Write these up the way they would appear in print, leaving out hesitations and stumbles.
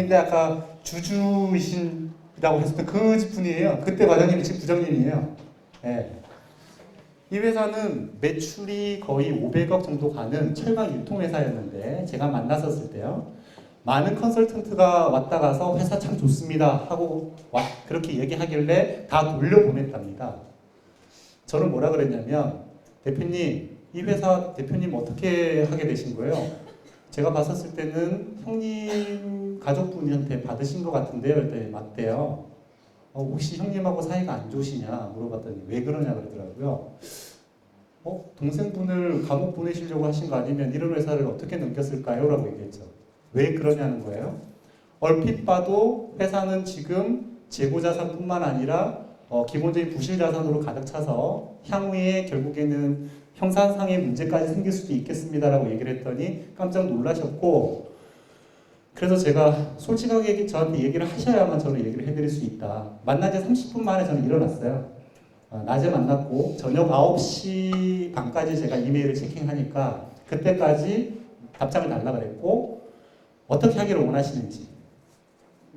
과장님인데 아까 주주이신다고 했었던 그 분이에요. 그때 과장님이 지금 부장님이에요. 예. 이 회사는 매출이 거의 500억 정도 가는 철강 유통회사였는데 제가 만났었을 때요. 많은 컨설턴트가 왔다 가서 회사 참 좋습니다 하고 그렇게 얘기하길래 다 돌려보냈답니다. 저는 뭐라 그랬냐면 대표님 이 회사 대표님 어떻게 하게 되신 거예요? 제가 봤었을 때는 형님 가족분한테 받으신 것 같은데요. 그랬더니 맞대요. 혹시 형님하고 사이가 안 좋으시냐 물어봤더니 왜 그러냐 그러더라고요. 동생분을 감옥 보내시려고 하신 거 아니면 이런 회사를 어떻게 넘겼을까요? 라고 얘기했죠. 왜 그러냐는 거예요. 얼핏 봐도 회사는 지금 재고자산뿐만 아니라 기본적인 부실자산으로 가득 차서 향후에 결국에는 형사상의 문제까지 생길 수도 있겠습니다라고 얘기를 했더니 깜짝 놀라셨고, 그래서 제가 솔직하게 저한테 얘기를 하셔야만 저는 얘기를 해드릴 수 있다. 만난 지 30분 만에 저는 일어났어요. 낮에 만났고 저녁 9시 반까지 제가 이메일을 체킹하니까 그때까지 답장을 달라 그랬고 어떻게 하기를 원하시는지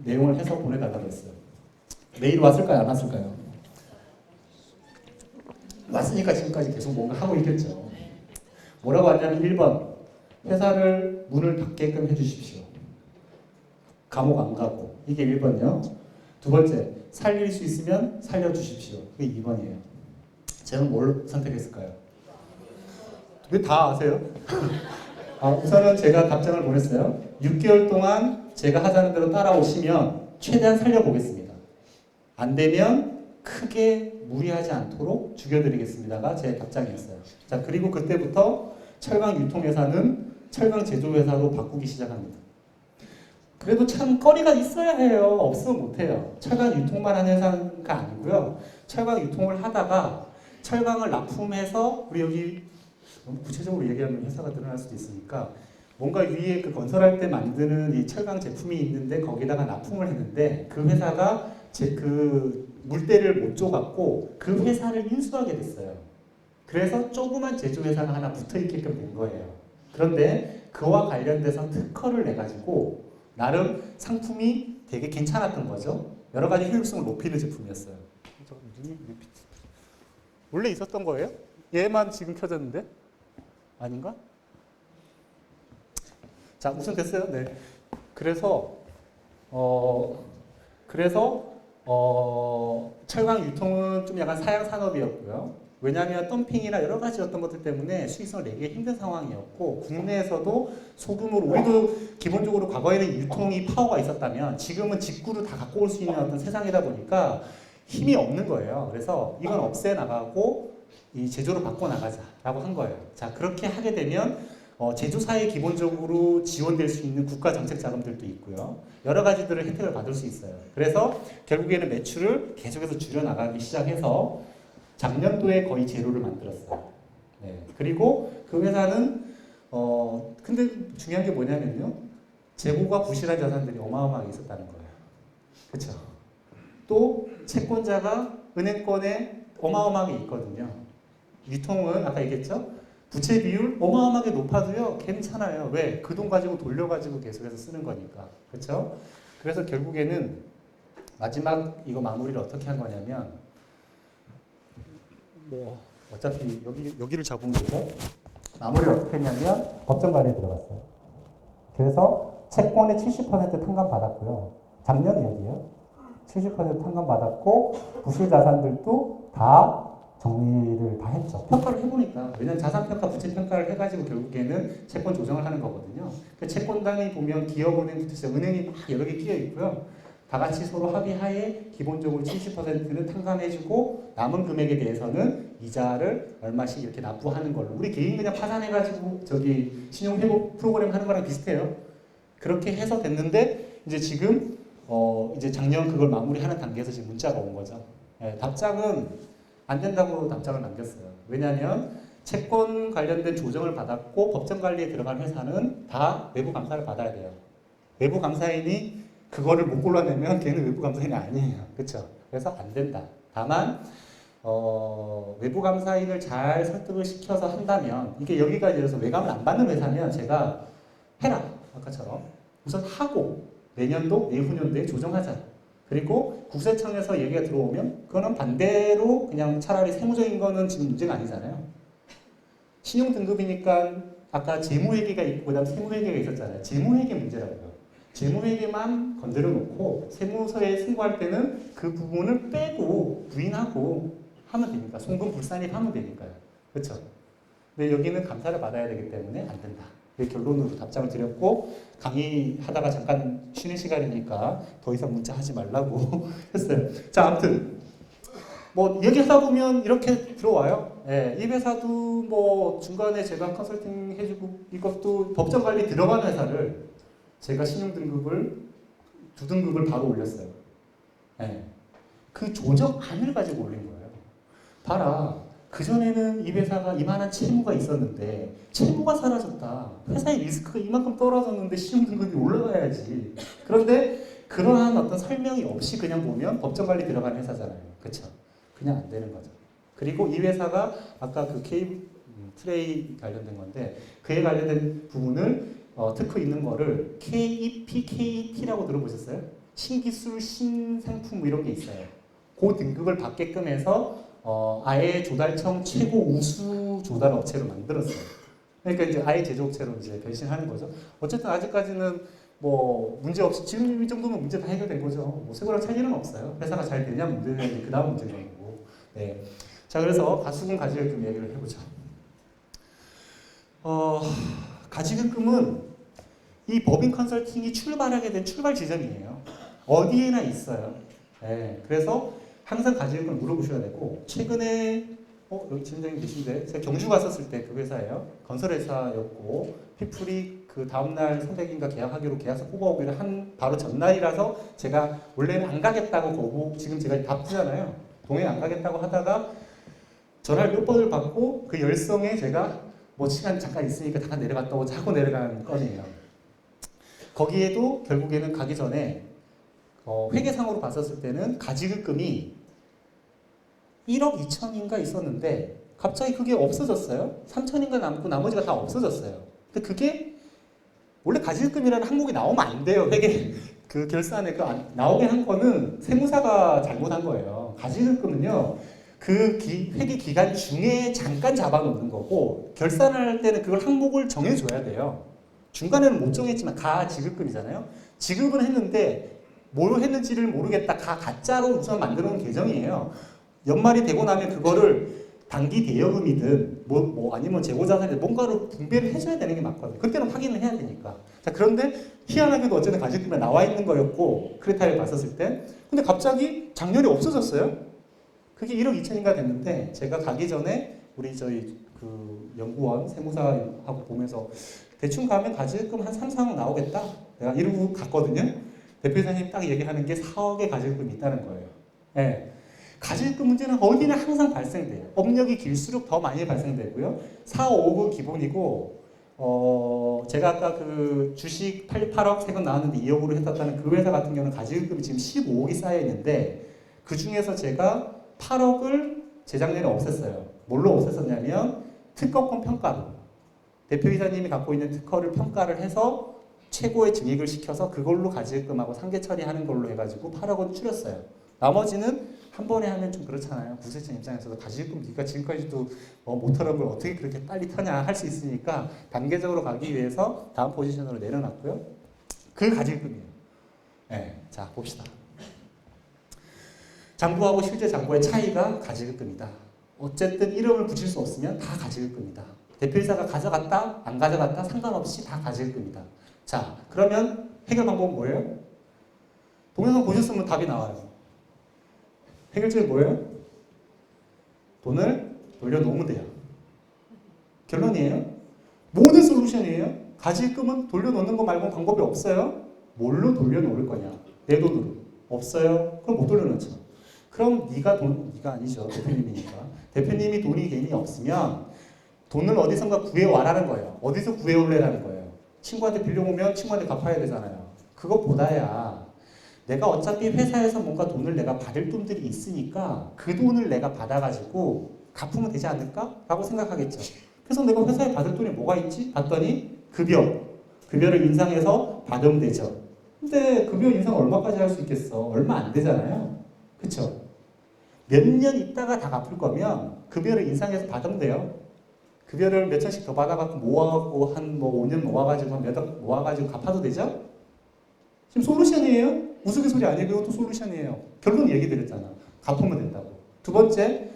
내용을 해서 보내달라고 했어요. 메일 왔을까요? 안 왔을까요? 왔으니까 지금까지 계속 뭔가 하고 있겠죠. 뭐라고 하냐면 1번 회사를 문을 닫게끔 해주십시오. 감옥 안 가고. 이게 1번이요. 두 번째, 살릴 수 있으면 살려주십시오. 그게 2번이에요. 저는 뭘 선택했을까요? 왜 다 아세요? 우선은 제가 답장을 보냈어요. 6개월 동안 제가 하자는 대로 따라오시면 최대한 살려보겠습니다. 안 되면 크게 무리하지 않도록 죽여드리겠습니다가 제 답장이었어요. 자, 그리고 그때부터 철강 유통회사는 철강 제조회사로 바꾸기 시작합니다. 그래도 참 거리가 있어야 해요. 없으면 못해요. 철강 유통만 하는 회사가 아니고요. 철강 유통을 하다가 철강을 납품해서 우리 여기 너무 구체적으로 얘기하면 회사가 늘어날 수도 있으니까 뭔가 위에 그 건설할 때 만드는 이 철강 제품이 있는데 거기다가 납품을 했는데 그 회사가 그 물때를 못 줘갖고 그 회사를 인수하게 됐어요. 그래서 조그만 제조회사가 하나 붙어있게끔 된 거예요. 그런데 그와 관련돼서 특허를 내가지고 나름 상품이 되게 괜찮았던 거죠. 여러 가지 효율성을 높이는 제품이었어요. 원래 있었던 거예요? 얘만 지금 켜졌는데? 아닌가? 자, 우선 됐어요. 네. 그래서 철강 유통은 좀 약간 사양 산업이었고요. 왜냐하면 덤핑이나 여러 가지 어떤 것들 때문에 수익성을 내기 힘든 상황이었고 국내에서도 소규모로 우리도 기본적으로 과거에는 유통이 파워가 있었다면 지금은 직구로 다 갖고 올 수 있는 어떤 세상이다 보니까 힘이 없는 거예요. 그래서 이건 없애 나가고 이 제조로 바꿔 나가자라고 한 거예요. 자, 그렇게 하게 되면 제조사에 기본적으로 지원될 수 있는 국가 정책 자금들도 있고요. 여러 가지들을 혜택을 받을 수 있어요. 그래서 결국에는 매출을 계속해서 줄여나가기 시작해서 작년도에 거의 제로를 만들었어요. 네. 그리고 그 회사는 근데 중요한 게 뭐냐면요. 재고가 부실한 자산들이 어마어마하게 있었다는 거예요. 그렇죠? 또 채권자가 은행권에 어마어마하게 있거든요. 유통은 아까 얘기했죠? 부채 비율 어마어마하게 높아도요. 괜찮아요. 왜? 그 돈 가지고 돌려가지고 계속해서 쓰는 거니까. 그렇죠? 그래서 결국에는 마지막 이거 마무리를 어떻게 한 거냐면 어차피 여기를 잡은 거고 마무리를 어떻게 했냐면 법정관리에 들어갔어요. 그래서 채권의 70% 탕감 받았고요. 작년 얘기예요. 70% 탕감 받았고 부실 자산들도 다 정리를 다 했죠. 평가를 해보니까 왜냐하면 자산평가, 부채평가를 해가지고 결국에는 채권 조정을 하는 거거든요. 그 채권단이 보면 기업은행부터 은행이 막 여러 개 끼어 있고요. 다 같이 서로 합의하에 기본적으로 70%는 탕감해주고 남은 금액에 대해서는 이자를 얼마씩 이렇게 납부하는 걸로 우리 개인 그냥 파산해가지고 저기 신용회복 프로그램 하는 거랑 비슷해요. 그렇게 해서 됐는데 이제 지금 이제 작년 그걸 마무리하는 단계에서 지금 문자가 온 거죠. 답장은 안 된다고 답장을 남겼어요. 왜냐하면 채권 관련된 조정을 받았고 법정 관리에 들어간 회사는 다 외부 감사를 받아야 돼요. 외부 감사인이 그거를 못 골라내면 걔는 외부 감사인이 아니에요. 그렇죠? 그래서 안 된다. 다만 외부 감사인을 잘 설득을 시켜서 한다면 이게 여기까지 해서 외감을 안 받는 회사면 제가 해라. 아까처럼 우선 하고 내년도, 내후년도에 조정하자. 그리고 국세청에서 얘기가 들어오면 그거는 반대로 그냥 차라리 세무적인 거는 지금 문제가 아니잖아요. 신용등급이니까 아까 재무회계가 있고 그다음 세무회계가 있었잖아요. 재무회계 문제라고요. 재무회계만 건드려 놓고 세무서에 신고할 때는 그 부분을 빼고 부인하고 하면 되니까 송금불산입 하면 되니까요. 그렇죠? 근데 여기는 감사를 받아야 되기 때문에 안 된다. 결론으로 답장을 드렸고 강의하다가 잠깐 쉬는 시간이니까 더 이상 문자 하지 말라고 했어요. 자, 아무튼 뭐 얘기하다 보면 이렇게 들어와요. 예, 이 회사도 뭐 중간에 제가 컨설팅 해주고 이것도 법정 관리 들어간 회사를 제가 신용 등급을 2등급을 바로 올렸어요. 예, 그 조정안을 가지고 올린 거예요. 봐라. 그전에는 이 회사가 이만한 채무가 있었는데 채무가 사라졌다. 회사의 리스크가 이만큼 떨어졌는데 신용등급이 올라가야지. 그런데 그러한 어떤 설명이 없이 그냥 보면 법정관리 들어간 회사잖아요. 그렇죠? 그냥 안 되는 거죠. 그리고 이 회사가 아까 그 트레이 관련된 건데 그에 관련된 부분을 특허 있는 거를 KEP, KET라고 들어보셨어요? 신기술, 신상품 뭐 이런 게 있어요. 그 등급을 받게끔 해서 아예 조달청 최고 우수 조달 업체로 만들었어요. 그러니까 이제 아예 제조업체로 이제 변신하는 거죠. 어쨌든 아직까지는 뭐 문제 없이 지금 이 정도면 문제 다 해결된 거죠. 뭐 세고랑 차이 일은 없어요. 회사가 잘 되냐 문제는 그 다음 문제인 거고. 네. 자, 그래서 가수금 가지금 얘기를 해보죠. 가지금은 이 법인 컨설팅이 출발하게 된 출발 지점이에요. 어디에나 있어요. 네. 그래서 항상 가지금을 물어보셔야 되고 최근에 여기 팀장님 계신데 제가 경주 갔었을 때 그 회사예요. 건설회사였고 피플이 그 다음날 선배님과 계약하기로 계약서 뽑아오기로 한 바로 전날이라서 제가 원래는 안 가겠다고 거부 지금 제가 바쁘잖아요. 동행 안 가겠다고 하다가 전화를 몇 번을 받고 그 열성에 제가 뭐 시간 잠깐 있으니까 잠깐 내려갔다 오자 하고 내려가는 건이에요. 거기에도 결국에는 가기 전에 회계상으로 봤었을 때는 가지급금이 1억 2천인가 있었는데 갑자기 그게 없어졌어요. 3천인가 남고 나머지가 다 없어졌어요. 근데 그게 원래 가지급금이라는 항목이 나오면 안 돼요. 회계 그 결산에 나오게 한 거는 세무사가 잘못한 거예요. 가지급금은요. 그 회계 기간 중에 잠깐 잡아놓는 거고 결산할 때는 그걸 항목을 정해줘야 돼요. 중간에는 못 정했지만 가지급금이잖아요. 지급은 했는데 뭘 했는지를 모르겠다. 가짜로 우선 만들어 놓은 계정이에요. 연말이 되고 나면 그거를 단기 대여금이든 뭐 아니면 재고자산이든 뭔가로 분배를 해줘야 되는 게 맞거든요. 그때는 확인을 해야 되니까. 자, 그런데 희한하게도 어쨌든 가지금에 나와 있는 거였고 크레타를 봤었을 때 근데 갑자기 작년에 없어졌어요. 그게 1억 2천인가 됐는데 제가 가기 전에 우리 저희 그 연구원 세무사하고 보면서 대충 가면 가지금 한 3, 4억 나오겠다. 내가 이러고 갔거든요. 대표이사님 딱 얘기하는 게 4억의 가지금이 있다는 거예요. 네. 가지금 문제는 어디나 항상 발생돼요. 업력이 길수록 더 많이 발생되고요. 4, 5억은 기본이고 제가 아까 그 주식 8억 세금 나왔는데 2억으로 했었다는 그 회사 같은 경우는 가지금이 지금 15억이 쌓여 있는데 그 중에서 제가 8억을 재작년에 없앴어요. 뭘로 없앴었냐면 특허권 평가로 대표이사님이 갖고 있는 특허를 평가를 해서 최고의 증액을 시켜서 그걸로 가지금하고 상계 처리하는 걸로 해가지고 8억은 줄였어요. 나머지는 한 번에 하면 좀 그렇잖아요. 국세청 입장에서도 가지금 네가 지금까지도 못하는 걸 어떻게 그렇게 빨리 타냐 할 수 있으니까 단계적으로 가기 위해서 다음 포지션으로 내려놨고요. 그 가지금이에요. 네, 자 봅시다. 잔고하고 실제 잔고의 차이가 가지금이다. 어쨌든 이름을 붙일 수 없으면 다 가지금이다. 대표이사가 가져갔다 안 가져갔다 상관없이 다 가지금이다. 자, 그러면 해결 방법은 뭐예요? 동영상 보셨으면 답이 나와요. 해결책이 뭐예요? 돈을 돌려놓으면 돼요. 결론이에요. 모든 솔루션이에요. 가지금은 돌려놓는 거 말고 방법이 없어요. 뭘로 돌려놓을 거냐? 내 돈으로. 없어요? 그럼 못 돌려놓죠. 그럼 네가 아니죠. 대표님이니까. 대표님이 돈이 괜히 없으면 돈을 어디선가 구해와라는 거예요. 어디서 구해올래라는 거예요. 친구한테 빌려오면 친구한테 갚아야 되잖아요. 그것보다야 내가 어차피 회사에서 뭔가 돈을 내가 받을 돈들이 있으니까 그 돈을 내가 받아가지고 갚으면 되지 않을까? 라고 생각하겠죠. 그래서 내가 회사에 받을 돈이 뭐가 있지? 봤더니 급여를 인상해서 받으면 되죠. 근데 급여 인상 얼마까지 할 수 있겠어? 얼마 안 되잖아요. 그쵸? 몇 년 있다가 다 갚을 거면 급여를 인상해서 받으면 돼요. 급여를 몇 천씩 더 받아갖고 모아갖고 한 뭐 5년 모아가지고 한 몇억 모아가지고 갚아도 되죠? 지금 솔루션이에요? 우스갯소리 아니고 이것도 솔루션이에요. 결론 얘기 드렸잖아. 갚으면 된다고. 두 번째,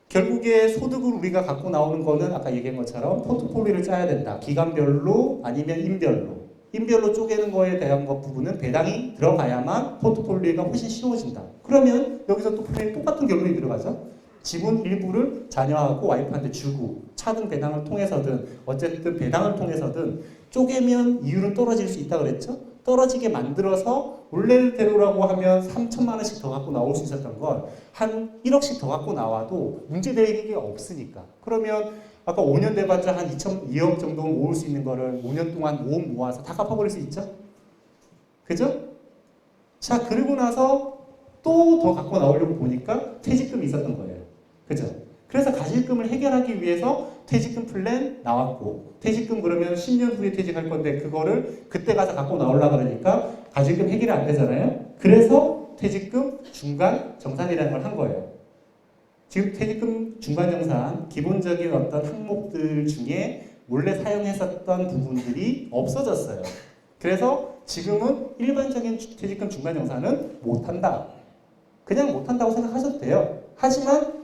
결국에 소득을 우리가 갖고 나오는 거는 아까 얘기한 것처럼 포트폴리오를 짜야 된다. 기간별로 아니면 인별로. 인별로 쪼개는 거에 대한 것 부분은 배당이 들어가야만 포트폴리오가 훨씬 쉬워진다. 그러면 여기서 또 분명히 똑같은 결론이 들어가죠. 지분 일부를 자녀하고 와이프한테 주고 차등 배당을 통해서든 어쨌든 배당을 통해서든 쪼개면 이율은 떨어질 수 있다 그랬죠. 떨어지게 만들어서 원래대로라고 하면 3천만 원씩 더 갖고 나올 수 있었던 걸 한 1억씩 더 갖고 나와도 문제될 게 없으니까. 그러면 아까 5년 돼봤자 한 2억 정도 모을 수 있는 거를 5년 동안 5억 모아서 다 갚아버릴 수 있죠? 그죠? 자, 그리고 나서 또 더 갖고 나오려고 보니까 퇴직금이 있었던 거예요. 그죠? 그래서 가실금을 해결하기 위해서 퇴직금 플랜 나왔고, 퇴직금 그러면 10년 후에 퇴직할 건데 그거를 그때 가서 갖고 나오려고 그러니까 가실금 해결이 안 되잖아요? 그래서 퇴직금 중간 정산이라는 걸 한 거예요. 지금 퇴직금 중간 정산 기본적인 어떤 항목들 중에 원래 사용했었던 부분들이 없어졌어요. 그래서 지금은 일반적인 퇴직금 중간 정산은 못한다. 그냥 못한다고 생각하셔도 돼요. 하지만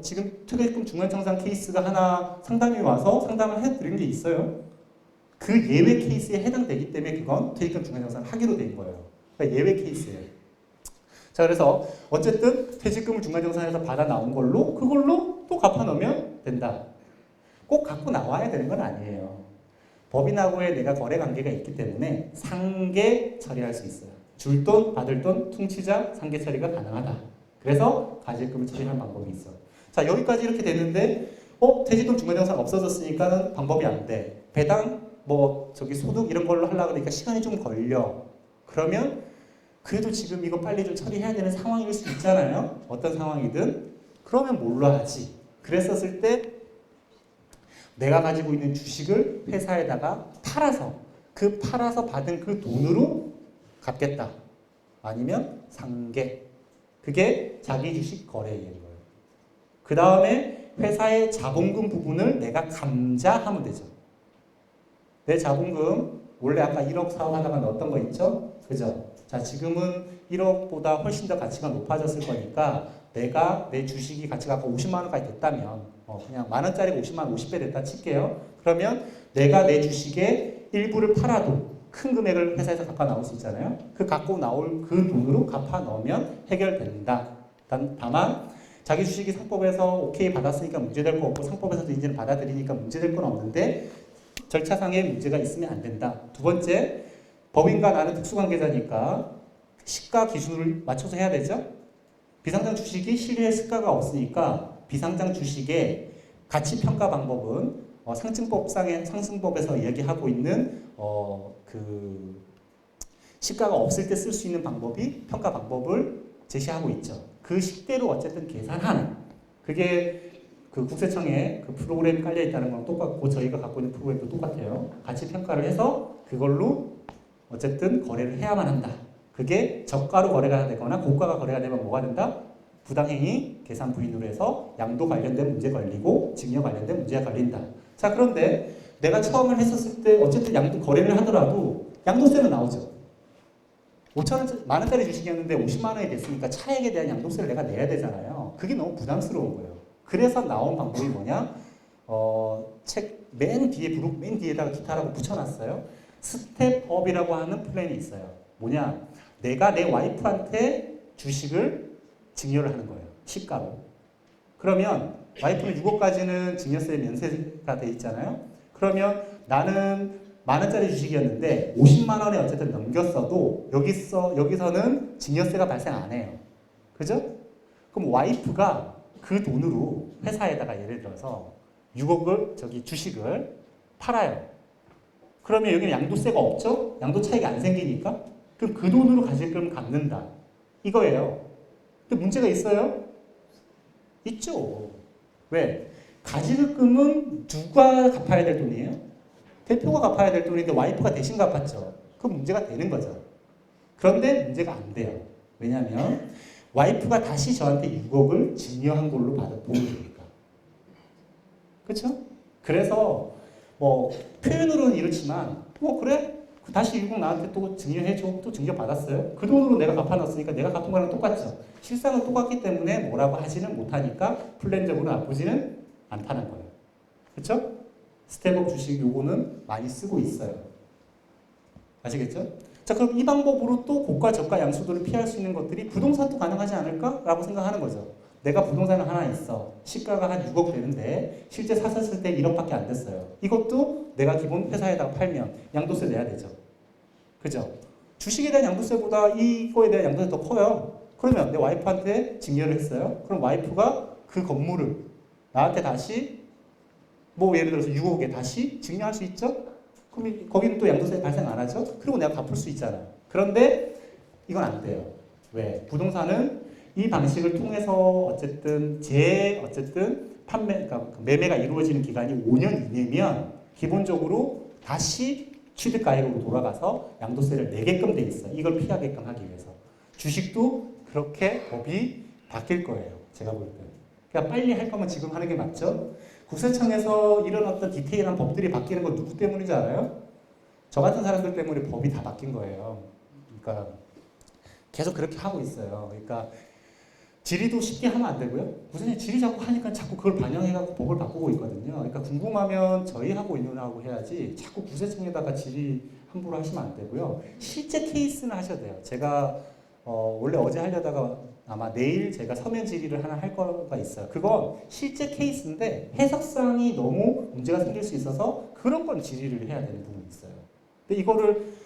지금 퇴직금 중간 정산 케이스가 하나 상담이 와서 상담을 해드린 게 있어요. 그 예외 케이스에 해당되기 때문에 그건 퇴직금 중간 정산을 하기로 된 거예요. 그러니까 예외 케이스예요. 자, 그래서 어쨌든 퇴직금을 중간정산에서 받아 나온 걸로 그걸로 또 갚아 놓으면 된다. 꼭 갖고 나와야 되는 건 아니에요. 법인하고의 내가 거래 관계가 있기 때문에 상계 처리할 수 있어요. 줄 돈, 받을 돈, 퉁치자, 상계 처리가 가능하다. 그래서 가실금을 처리할 방법이 있어. 자, 여기까지 이렇게 되는데 퇴직금 중간정산 없어졌으니까 방법이 안 돼. 배당, 소득 이런 걸로 하려고 그러니까 시간이 좀 걸려. 그러면 그래도 지금 이거 빨리 좀 처리해야 되는 상황일 수 있잖아요. 어떤 상황이든. 그러면 뭘로 하지? 그랬었을 때 내가 가지고 있는 주식을 회사에다가 팔아서 받은 그 돈으로 갚겠다. 아니면 상계. 그게 자기 주식 거래인 거예요. 그 다음에 회사의 자본금 부분을 내가 감자하면 되죠. 내 자본금 원래 아까 1억 사업하다가 넣었던 거 있죠? 그죠? 자, 지금은 1억보다 훨씬 더 가치가 높아졌을 거니까 내가 내 주식이 가치가 아까 50만 원까지 됐다면 그냥 만 원짜리가 50만 원 50배 됐다 칠게요. 그러면 내가 내 주식의 일부를 팔아도 큰 금액을 회사에서 갚아 나올 수 있잖아요. 그 갖고 나올 그 돈으로 갚아 넣으면 해결된다. 다만 자기 주식이 상법에서 오케이 받았으니까 문제될 거 없고 상법에서도 이제는 받아들이니까 문제될 건 없는데 절차상의 문제가 있으면 안 된다. 두 번째, 법인과 나는 특수관계자니까 시가 기준을 맞춰서 해야 되죠. 비상장 주식이 실리의 시가가 없으니까 비상장 주식의 가치평가 방법은 상증법상의 상승법에서 얘기하고 있는 그 시가가 없을 때 쓸 수 있는 방법이 평가 방법을 제시하고 있죠. 그 식대로 어쨌든 계산하는 그게 그 국세청에 그 프로그램이 깔려 있다는 건 똑같고 저희가 갖고 있는 프로그램도 똑같아요. 가치 평가를 해서 그걸로 어쨌든 거래를 해야만 한다. 그게 저가로 거래가 되거나 고가가 거래가 되면 뭐가 된다? 부당행위 계산 부인으로 해서 양도 관련된 문제 걸리고 증여 관련된 문제가 걸린다. 자, 그런데 내가 처음을 했었을 때 어쨌든 양도 거래를 하더라도 양도세는 나오죠. 5천원, 만원짜리 주식이었는데 50만 원이 됐으니까 차액에 대한 양도세를 내가 내야 되잖아요. 그게 너무 부담스러운 거예요. 그래서 나온 방법이 뭐냐? 책 맨 뒤에 부록 맨 뒤에다가 기타라고 붙여놨어요. 스텝업이라고 하는 플랜이 있어요. 뭐냐? 내가 내 와이프한테 주식을 증여를 하는 거예요. 시가로. 그러면 와이프는 6억까지는 증여세 면세가 돼 있잖아요. 그러면 나는 만원짜리 주식이었는데 50만 원에 어쨌든 넘겼어도 여기서는 증여세가 발생 안 해요. 그죠? 그럼 와이프가 그 돈으로 회사에다가 예를 들어서 6억을 주식을 팔아요. 그러면 여기는 양도세가 없죠? 양도 차익이 안 생기니까? 그럼 그 돈으로 가실금을 갚는다. 이거예요. 근데 문제가 있어요? 있죠. 왜? 가질금은 누가 갚아야 될 돈이에요? 대표가 갚아야 될 돈인데 와이프가 대신 갚았죠. 그럼 문제가 되는 거죠. 그런데 문제가 안 돼요. 왜냐하면 와이프가 다시 저한테 6억을 증여한 걸로 보면 되니까. 그렇죠? 그래서 뭐 표현으로는 이렇지만 그래? 다시 6억 나한테 또 증여해줘. 또 증여받았어요. 그 돈으로 내가 갚아놨으니까 내가 갚은 거랑 똑같죠. 실상은 똑같기 때문에 뭐라고 하지는 못하니까 플랜적으로 나쁘지는 않다는 거예요. 그렇죠? 스텝업 주식 요거는 많이 쓰고 있어요. 아시겠죠? 자, 그럼 이 방법으로 또 고가 저가 양수도를 피할 수 있는 것들이 부동산도 가능하지 않을까라고 생각하는 거죠. 내가 부동산을 하나 있어. 시가가 한 6억 되는데 실제 샀을 때 1억밖에 안 됐어요. 이것도 내가 기본 회사에다가 팔면 양도세 내야 되죠. 그죠? 주식에 대한 양도세보다 이거에 대한 양도세 더 커요. 그러면 내 와이프한테 증여를 했어요. 그럼 와이프가 그 건물을 나한테 다시 뭐 예를 들어서 6억에 다시 증여할 수 있죠? 그럼 거기는 또 양도세 발생 안 하죠? 그리고 내가 갚을 수 있잖아요. 그런데 이건 안 돼요. 왜? 부동산은 이 방식을 통해서 어쨌든 그러니까 매매가 이루어지는 기간이 5년 이내면 기본적으로 다시 취득가액으로 돌아가서 양도세를 내게끔 돼 있어요. 이걸 피하게끔 하기 위해서. 주식도 그렇게 법이 바뀔 거예요. 제가 볼 때. 그러니까 빨리 할 거면 지금 하는 게 맞죠? 국세청에서 이런 어떤 디테일한 법들이 바뀌는 건 누구 때문인지 알아요? 저 같은 사람들 때문에 법이 다 바뀐 거예요. 그러니까 계속 그렇게 하고 있어요. 그러니까 질의도 쉽게 하면 안 되고요. 무슨 질의 자꾸 하니까 자꾸 그걸 반영해갖고 법을 바꾸고 있거든요. 그러니까 궁금하면 저희하고 의논하고 해야지 자꾸 국세청에다가 질의 함부로 하시면 안 되고요. 실제 케이스는 하셔야 돼요. 제가 원래 어제 하려다가 아마 내일 제가 서면 질의를 하나 할 거가 있어요. 그건 실제 케이스인데 해석상이 너무 문제가 생길 수 있어서 그런 건 질의를 해야 되는 부분이 있어요. 근데 이거를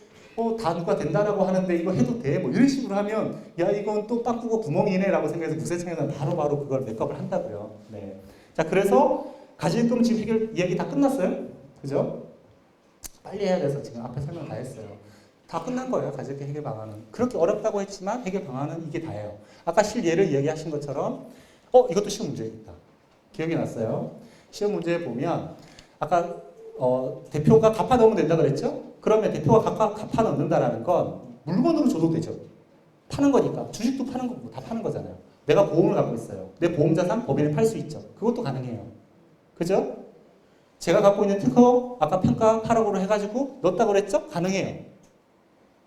다 누가 된다라고 하는데 이거 해도 돼? 뭐 이런 식으로 하면 야 이건 또 빵꾸가 구멍이네 라고 생각해서 국세청에서는 바로바로 그걸 맥업을 한다고요. 네. 자, 그래서 가질금 지금 해결 이야기 다 끝났어요. 그죠? 빨리 해야 돼서 지금 앞에 설명 다 했어요. 다 끝난 거예요. 가질금 해결 방안은. 그렇게 어렵다고 했지만 해결 방안은 이게 다예요. 아까 실예를 이야기하신 것처럼 이것도 시험 문제겠다. 기억이 났어요. 시험 문제에 보면 아까 대표가 갚아 넣으면 된다 그랬죠? 그러면 대표가 갚아 넣는다라는 건 물건으로 줘도 되죠. 파는 거니까. 주식도 파는 거고 다 파는 거잖아요. 내가 보험을 갖고 있어요. 내 보험자산 법인에 팔 수 있죠. 그것도 가능해요. 그죠? 제가 갖고 있는 특허 아까 평가 8억으로 해가지고 넣었다고 그랬죠? 가능해요.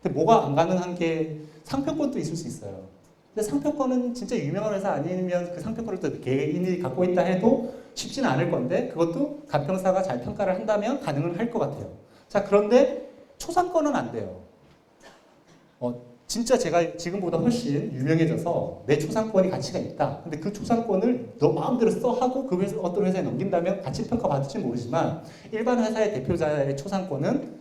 근데 뭐가 안 가능한 게 상표권도 있을 수 있어요. 근데 상표권은 진짜 유명한 회사 아니면 그 상표권을 또 개인이 갖고 있다 해도 쉽지는 않을 건데 그것도 간평사가 잘 평가를 한다면 가능은 할 것 같아요. 자, 그런데 초상권은 안 돼요. 진짜 제가 지금보다 훨씬 유명해져서 내 초상권이 가치가 있다. 근데 그 초상권을 너 마음대로 써 하고 그 회사, 어떤 회사에 넘긴다면 가치 평가 받을지 모르지만 일반 회사의 대표자의 초상권은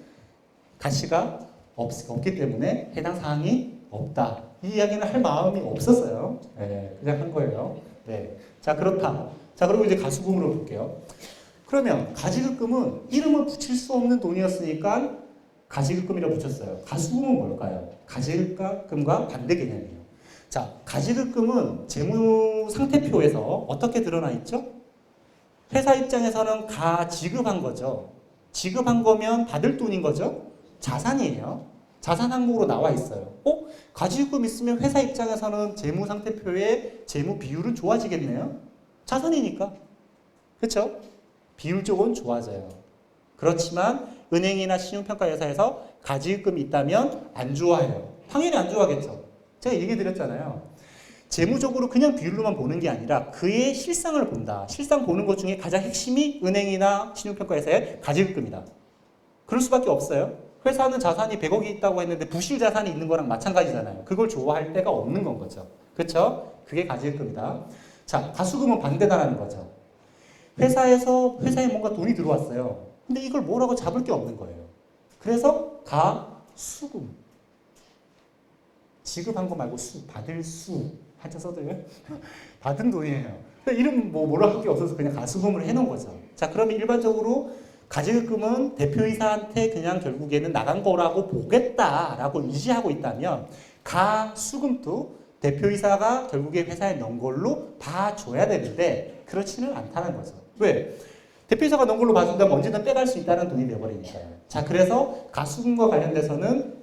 가치가 없기 때문에 해당 사항이 없다. 이 이야기는 할 마음이 없었어요. 네, 그냥 한 거예요. 네. 자, 그렇다. 자, 그리고 이제 가수금으로 볼게요. 그러면 가지급금은 이름을 붙일 수 없는 돈이었으니까 가지급금이라고 붙였어요. 가수금은 뭘까요? 가지급금과 반대 개념이에요. 자, 가지급금은 재무상태표에서 어떻게 드러나 있죠? 회사 입장에서는 지급한 거죠. 지급한 거면 받을 돈인 거죠. 자산이에요. 자산 항목으로 나와 있어요. 가지급금 있으면 회사 입장에서는 재무상태표의 재무 비율은 좋아지겠네요. 자산이니까. 그렇죠? 비율적으로 좋아져요. 그렇지만 은행이나 신용평가회사에서 가지급금이 있다면 안 좋아해요. 당연히 안 좋아하겠죠. 제가 얘기 드렸잖아요. 재무적으로 그냥 비율로만 보는 게 아니라 그의 실상을 본다. 실상 보는 것 중에 가장 핵심이 은행이나 신용평가회사의 가지급금이다. 그럴 수밖에 없어요. 회사는 자산이 100억이 있다고 했는데 부실 자산이 있는 거랑 마찬가지잖아요. 그걸 좋아할 데가 없는 건 거죠. 그렇죠? 그게 가지급금이다. 자, 가수금은 반대다라는 거죠. 회사에 뭔가 돈이 들어왔어요. 근데 이걸 뭐라고 잡을 게 없는 거예요. 그래서 가수금. 지급한 거 말고 받을 수. 한자 써도요? 받은 돈이에요. 이름 뭐라 할 게 없어서 그냥 가수금을 해놓은 거죠. 자, 그러면 일반적으로 가지급금은 대표이사한테 그냥 결국에는 나간 거라고 보겠다라고 의지하고 있다면 가수금도 대표이사가 결국에 회사에 넣은 걸로 봐줘야 되는데 그렇지는 않다는 거죠. 왜? 대표이사가 넣은 걸로 봐준다면 언제든 빼갈 수 있다는 돈이 되어버리니까요. 자, 그래서 가수금과 관련돼서는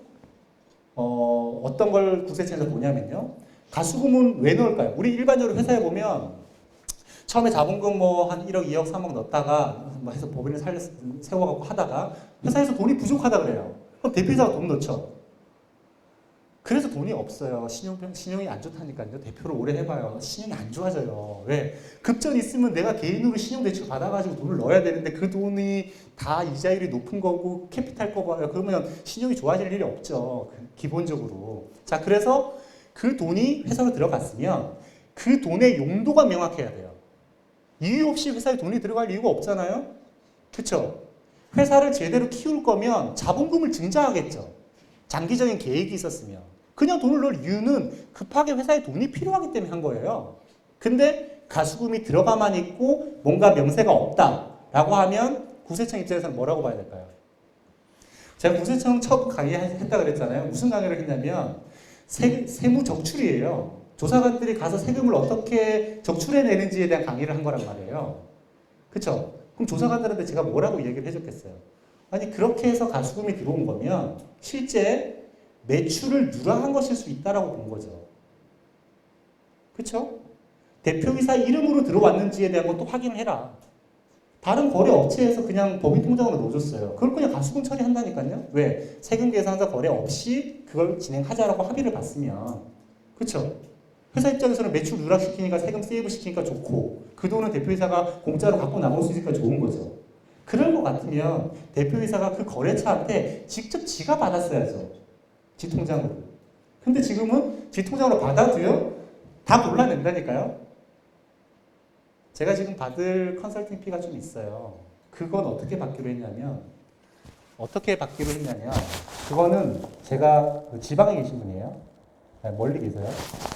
어떤 걸 구세청에서 보냐면요. 가수금은 왜 넣을까요? 우리 일반적으로 회사에 보면 처음에 자본금 뭐 한 1억, 2억, 3억 넣었다가 뭐 해서 법인을 세워갖고 하다가 회사에서 돈이 부족하다 그래요. 그럼 대표이사가 돈 넣죠. 그래서 돈이 없어요. 신용이 안 좋다니까요. 대표를 오래 해봐요. 신용이 안 좋아져요. 왜? 급전 있으면 내가 개인으로 신용대출 받아가지고 돈을 넣어야 되는데 그 돈이 다 이자율이 높은 거고 캐피탈 거 봐요. 그러면 신용이 좋아질 일이 없죠. 기본적으로. 자, 그래서 그 돈이 회사로 들어갔으면 그 돈의 용도가 명확해야 돼요. 이유 없이 회사에 돈이 들어갈 이유가 없잖아요. 그렇죠? 회사를 제대로 키울 거면 자본금을 증자하겠죠. 장기적인 계획이 있었으면. 그냥 돈을 넣을 이유는 급하게 회사에 돈이 필요하기 때문에 한 거예요. 근데 가수금이 들어가만 있고 뭔가 명세가 없다라고 하면 구세청 입장에서는 뭐라고 봐야 될까요? 제가 구세청 첫 강의했다 그랬잖아요. 무슨 강의를 했냐면 세무 적출이에요. 조사관들이 가서 세금을 어떻게 적출해내는지에 대한 강의를 한 거란 말이에요. 그렇죠? 그럼 조사관들한테 제가 뭐라고 얘기를 해줬겠어요? 아니 그렇게 해서 가수금이 들어온 거면 실제 매출을 누락한 것일 수 있다라고 본 거죠. 그렇죠? 대표이사 이름으로 들어왔는지에 대한 것도 확인을 해라. 다른 거래 업체에서 그냥 법인 통장으로 넣어줬어요. 그걸 그냥 가수금 처리한다니까요. 왜? 세금 계산서 거래 없이 그걸 진행하자라고 합의를 봤으면. 그렇죠? 회사 입장에서는 매출 누락시키니까 세금 세이브 시키니까 좋고 그 돈은 대표이사가 공짜로 갖고 나올 수 있으니까 좋은 거죠. 그럴 것 같으면 대표이사가 그 거래처한테 직접 지가 받았어야죠. 지 통장으로. 근데 지금은 지 통장으로 받아도요. 다 골라낸다니까요. 제가 지금 받을 컨설팅 피가 좀 있어요. 그건 어떻게 받기로 했냐면 그거는 제가 지방에 계신 분이에요. 멀리 계세요.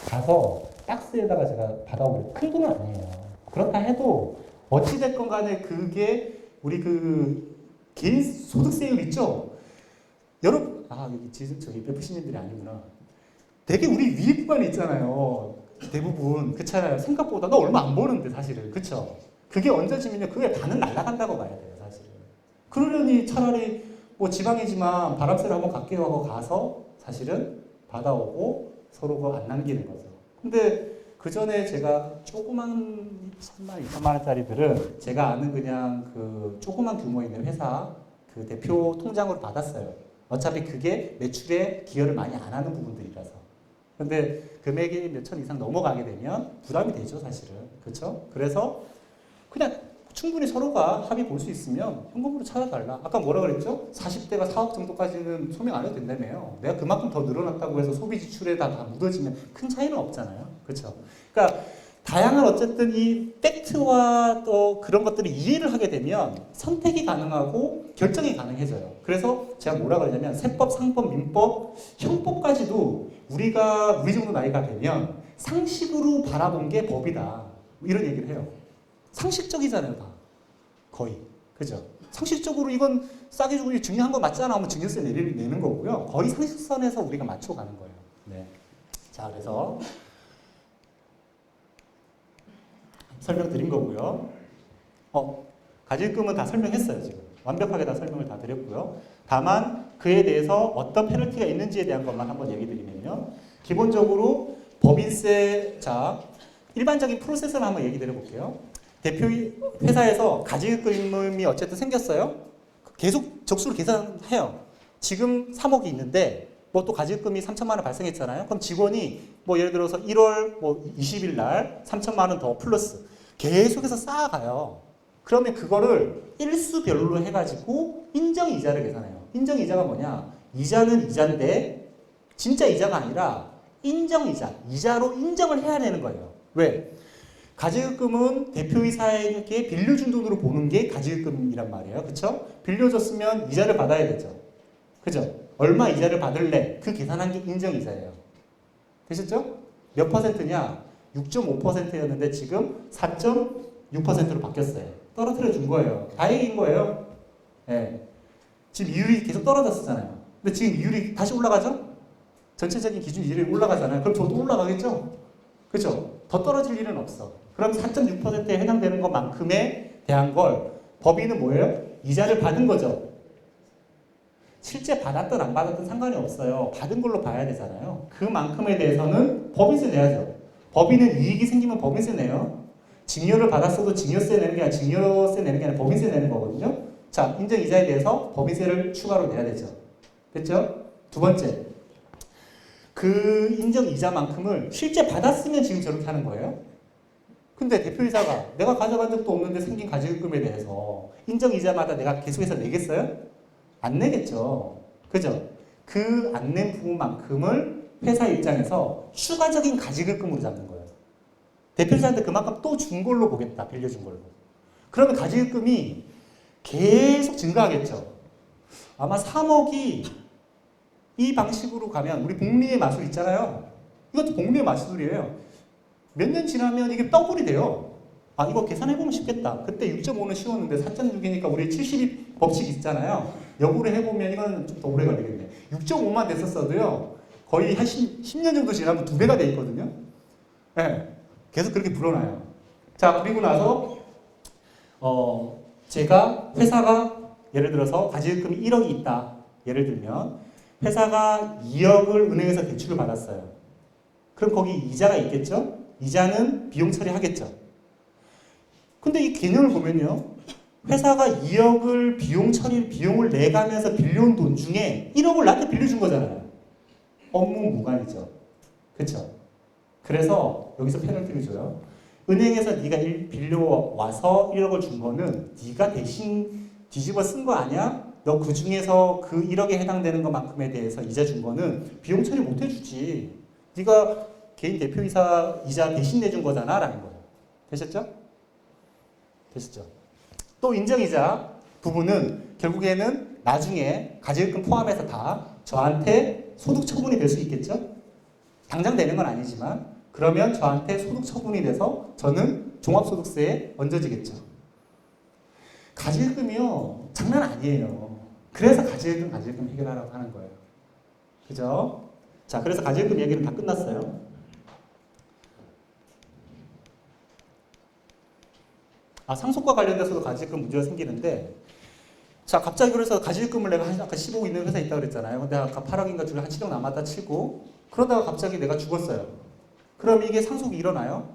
가서 박스에다가 제가 받아오고 큰 돈은 아니에요. 그렇다 해도 어찌됐건 간에 그게 우리 그 개인 소득세율 있죠? 여러분, 여기 저기 베프시님들이 아니구나. 되게 우리 위에 구간이 있잖아요. 대부분. 그렇잖아요. 생각보다 나 얼마 안 버는데 사실은. 그쵸? 그게 얹어지면요. 그게 반은 날아간다고 봐야 돼요. 사실은. 그러려니 차라리 뭐 지방이지만 바람세를 한번 갚기로 하고 가서 사실은 받아오고 서로가 안 남기는 거죠. 근데 그 전에 제가 조그만 3만, 2천만 원짜리들은 제가 아는 그냥 그 조그만 규모 있는 회사 그 대표 통장으로 받았어요. 어차피 그게 매출에 기여를 많이 안 하는 부분들이라서. 근데 금액이 몇천 이상 넘어가게 되면 부담이 되죠, 사실은. 그렇죠? 그래서 그냥 충분히 서로가 합의 볼 수 있으면 현금으로 찾아달라. 아까 뭐라 그랬죠? 40대가 4억 정도까지는 소명 안 해도 된다며요. 내가 그만큼 더 늘어났다고 해서 소비 지출에다 다 묻어지면 큰 차이는 없잖아요. 그렇죠? 그러니까 다양한 어쨌든 이 팩트와 또 그런 것들을 이해를 하게 되면 선택이 가능하고 결정이 가능해져요. 그래서 제가 뭐라 그러냐면 세법, 상법, 민법, 형법까지도 우리가 우리 정도 나이가 되면 상식으로 바라본 게 법이다. 이런 얘기를 해요. 상식적이잖아요, 다. 거의. 그죠? 상식적으로 이건 싸게 주고 증여한 거 맞잖아 하면 증여세 내는 거고요. 거의 상식선에서 우리가 맞춰가는 거예요. 네. 자, 그래서 설명드린 거고요. 가질금은 다 설명했어요, 지금. 완벽하게 다 설명을 다 드렸고요. 다만 그에 대해서 어떤 페널티가 있는지에 대한 것만 한번 얘기 드리면요. 기본적으로 법인세, 자, 일반적인 프로세스를 한번 얘기 드려볼게요. 대표 회사에서 가질금이 어쨌든 생겼어요. 계속 적수를 계산해요. 지금 3억이 있는데 뭐 또 가질금이 3천만 원 발생했잖아요. 그럼 직원이 뭐 예를 들어서 1월 뭐 20일 날 3천만 원 더 플러스 계속해서 쌓아가요. 그러면 그거를 일수별로 해가지고 인정이자를 계산해요. 인정이자가 뭐냐? 이자는 이자인데 진짜 이자가 아니라 인정이자, 이자로 인정을 해야 되는 거예요. 왜? 가질금은 대표이사에게 빌려준 돈으로 보는 게 가질금이란 말이에요. 그쵸? 빌려줬으면 이자를 받아야 되죠. 그죠? 얼마 이자를 받을래? 그 계산한 게 인정이자예요. 되셨죠? 몇 퍼센트냐? 6.5%였는데 지금 4.6%로 바뀌었어요. 떨어뜨려 준 거예요. 다행인 거예요. 네. 지금 이율이 계속 떨어졌었잖아요. 근데 지금 이율이 다시 올라가죠? 전체적인 기준 이율이 올라가잖아요. 그럼 저도 올라가겠죠? 그죠? 더 떨어질 일은 없어. 그럼 4.6%에 해당되는 것만큼에 대한 걸 법인은 뭐예요? 이자를 받은 거죠. 실제 받았든 안 받았든 상관이 없어요. 받은 걸로 봐야 되잖아요. 그만큼에 대해서는 법인세 내야죠. 법인은 이익이 생기면 법인세 내요. 증여를 받았어도 증여세 내는 게 아니라 증여세 내는 게 아니라 법인세 내는 거거든요. 자, 인정이자에 대해서 법인세를 추가로 내야 되죠. 됐죠? 두 번째, 그 인정이자만큼을 실제 받았으면 지금 저렇게 하는 거예요. 근데 대표이사가 내가 가져간 적도 없는데 생긴 가지급금에 대해서 인정이자마다 내가 계속해서 내겠어요? 안 내겠죠. 그죠? 그 안 낸 부분만큼을 회사 입장에서 추가적인 가지급금으로 잡는 거예요. 대표이사한테 그만큼 또 준 걸로 보겠다. 빌려준 걸로. 그러면 가지급금이 계속 증가하겠죠. 아마 3억이 이 방식으로 가면 우리 복리의 마술 있잖아요. 이것도 복리의 마술이에요. 몇 년 지나면 이게 더블이 돼요. 아, 이거 계산해보면 쉽겠다. 그때 6.5는 쉬웠는데 4.6이니까 우리 70 법칙 있잖아요. 역으로 해보면 이건 좀 더 오래 걸리겠네. 6.5만 됐었어도요. 거의 한 10년 정도 지나면 2배가 돼 있거든요. 네, 계속 그렇게 불어나요. 자, 그리고 나서 제가 회사가 예를 들어서 가지급금이 1억이 있다. 예를 들면 회사가 2억을 은행에서 대출을 받았어요. 그럼 거기 이자가 있겠죠? 이자는 비용 처리하겠죠. 근데 이 개념을 보면요. 회사가 2억을 비용을 내가면서 빌려온 돈 중에 1억을 나한테 빌려준 거잖아요. 업무 무관이죠. 그렇죠? 그래서 여기서 페널티를 줘요. 은행에서 네가 빌려와서 1억을 준 거는 네가 대신 뒤집어 쓴 거 아니야? 너 그 중에서 그 1억에 해당되는 것만큼에 대해서 이자 준 거는 비용 처리 못 해주지. 네가 개인 대표이사 이자 대신 내준 거잖아 라는 거예요. 되셨죠? 되셨죠? 또 인정이자 부분은 결국에는 나중에 가지급금 포함해서 다 저한테 소득 처분이 될 수 있겠죠? 당장 되는 건 아니지만 그러면 저한테 소득 처분이 돼서 저는 종합소득세에 얹어지겠죠. 가지급금이요 장난 아니에요. 그래서 가지급금 해결하라고 하는 거예요. 그죠? 자, 그래서 가지급금 얘기는 다 끝났어요. 상속과 관련돼서도 가지급금 문제가 생기는데, 자, 갑자기 그래서 가지급금을 내가 아까 15억 있는 회사 있다고 그랬잖아요. 근데 아까 8억인가 중에 한 7억 남았다 치고, 그러다가 갑자기 내가 죽었어요. 그럼 이게 상속이 일어나요?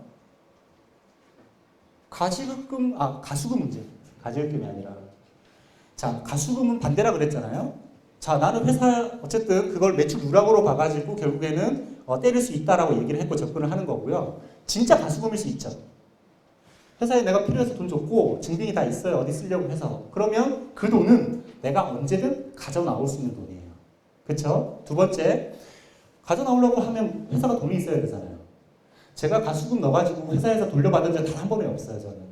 가수금 문제. 가지급금이 아니라. 자, 가수금은 반대라 그랬잖아요. 자, 나는 회사, 어쨌든 그걸 매출 누락으로 봐가지고 결국에는 때릴 수 있다라고 얘기를 했고 접근을 하는 거고요. 진짜 가수금일 수 있죠. 회사에 내가 필요해서 돈 줬고 증빙이 다 있어요. 어디 쓰려고 해서. 그러면 그 돈은 내가 언제든 가져나올 수 있는 돈이에요. 그렇죠? 두 번째, 가져나오려고 하면 회사가 돈이 있어야 되잖아요. 제가 가수금 넣어가지고 회사에서 돌려받은 적 단 한 번에 없어요. 저는.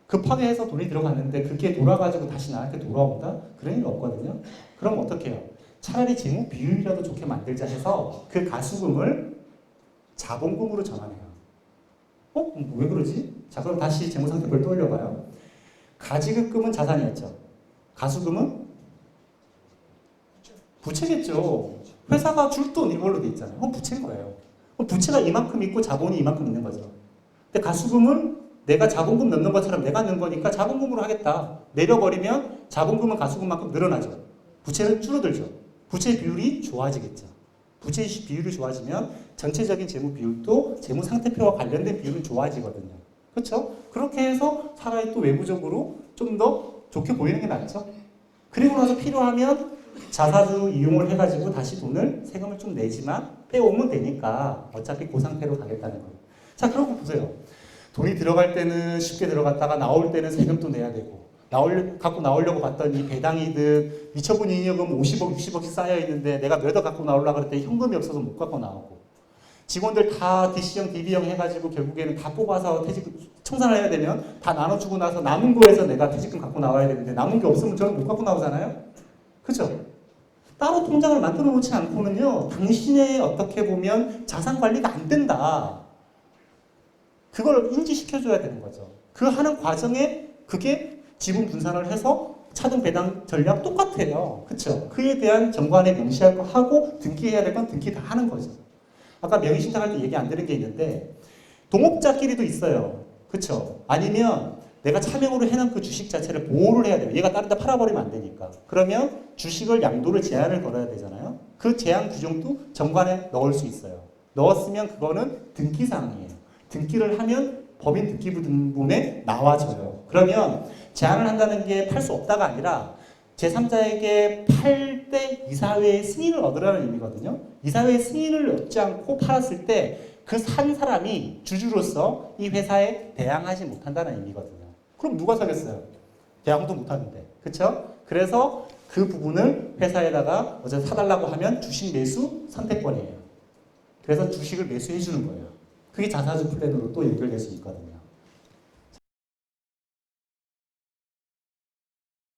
급하게 해서 돈이 들어갔는데 그게 돌아가지고 다시 나한테 돌아온다? 그런 일 없거든요. 그럼 어떻게 해요? 차라리 재무 비율이라도 좋게 만들자 해서 그 가수금을 자본금으로 전환해요. 왜 그러지? 자, 그럼 다시 재무상태표를 떠올려봐요. 가지급금은 자산이었죠. 가수금은 부채겠죠. 회사가 줄 돈 이걸로 돼 있잖아요. 부채인 거예요. 부채가 이만큼 있고 자본이 이만큼 있는 거죠. 근데 가수금은 내가 자본금 넣는 것처럼 내가 넣는 거니까 자본금으로 하겠다. 내려버리면 자본금은 가수금만큼 늘어나죠. 부채는 줄어들죠. 부채 비율이 좋아지겠죠. 부채 비율이 좋아지면 전체적인 재무 비율도 재무 상태표와 관련된 비율은 좋아지거든요. 그렇죠? 그렇게 해서 사람이 또 외부적으로 좀 더 좋게 보이는 게 낫죠. 그리고 나서 필요하면 자사주 이용을 해가지고 다시 세금을 좀 내지만 빼오면 되니까 어차피 그 상태로 가겠다는 거예요. 자, 그러고 보세요. 돈이 들어갈 때는 쉽게 들어갔다가 나올 때는 세금도 내야 되고 갖고 나오려고 봤더니 배당이득 미처분 잉여금 50억, 60억씩 쌓여 있는데 내가 몇 억 갖고 나오려고 그랬더니 현금이 없어서 못 갖고 나오고 직원들 다 DC형, DB형 해가지고 결국에는 다 뽑아서 청산을 해야 되면 다 나눠주고 나서 남은 거에서 내가 퇴직금 갖고 나와야 되는데 남은 게 없으면 저는 못 갖고 나오잖아요. 그죠? 따로 통장을 만들어 놓지 않고는요 당신의 어떻게 보면 자산 관리가 안 된다. 그걸 인지시켜줘야 되는 거죠. 그 하는 과정에 그게 지분 분산을 해서 차등 배당 전략 똑같아요. 그렇죠? 그에 대한 정관에 명시할 거 하고 등기해야 될 건 등기 다 하는 거죠. 아까 명의신탁할 때 얘기 안 드린 게 있는데 동업자끼리도 있어요. 그렇죠? 아니면 내가 차명으로 해놓은 그 주식 자체를 보호를 해야 돼요. 얘가 다른 데 팔아버리면 안 되니까. 그러면 주식을 양도를 제한을 걸어야 되잖아요. 그 제한 규정도 정관에 넣을 수 있어요. 넣었으면 그거는 등기사항이에요. 등기를 하면 법인 등기부등본에 나와져요. 그러면 제한을 한다는 게 팔 수 없다가 아니라 제3자에게 팔 때 이사회의 승인을 얻으라는 의미거든요. 이사회의 승인을 얻지 않고 팔았을 때 그 산 사람이 주주로서 이 회사에 대항하지 못한다는 의미거든요. 그럼 누가 사겠어요? 대항도 못하는데. 그쵸? 그래서 그 부분을 회사에다가 어제 사달라고 하면 주식 매수 선택권이에요. 그래서 주식을 매수해 주는 거예요. 그게 자사주 플랜으로 또 연결될 수 있거든요.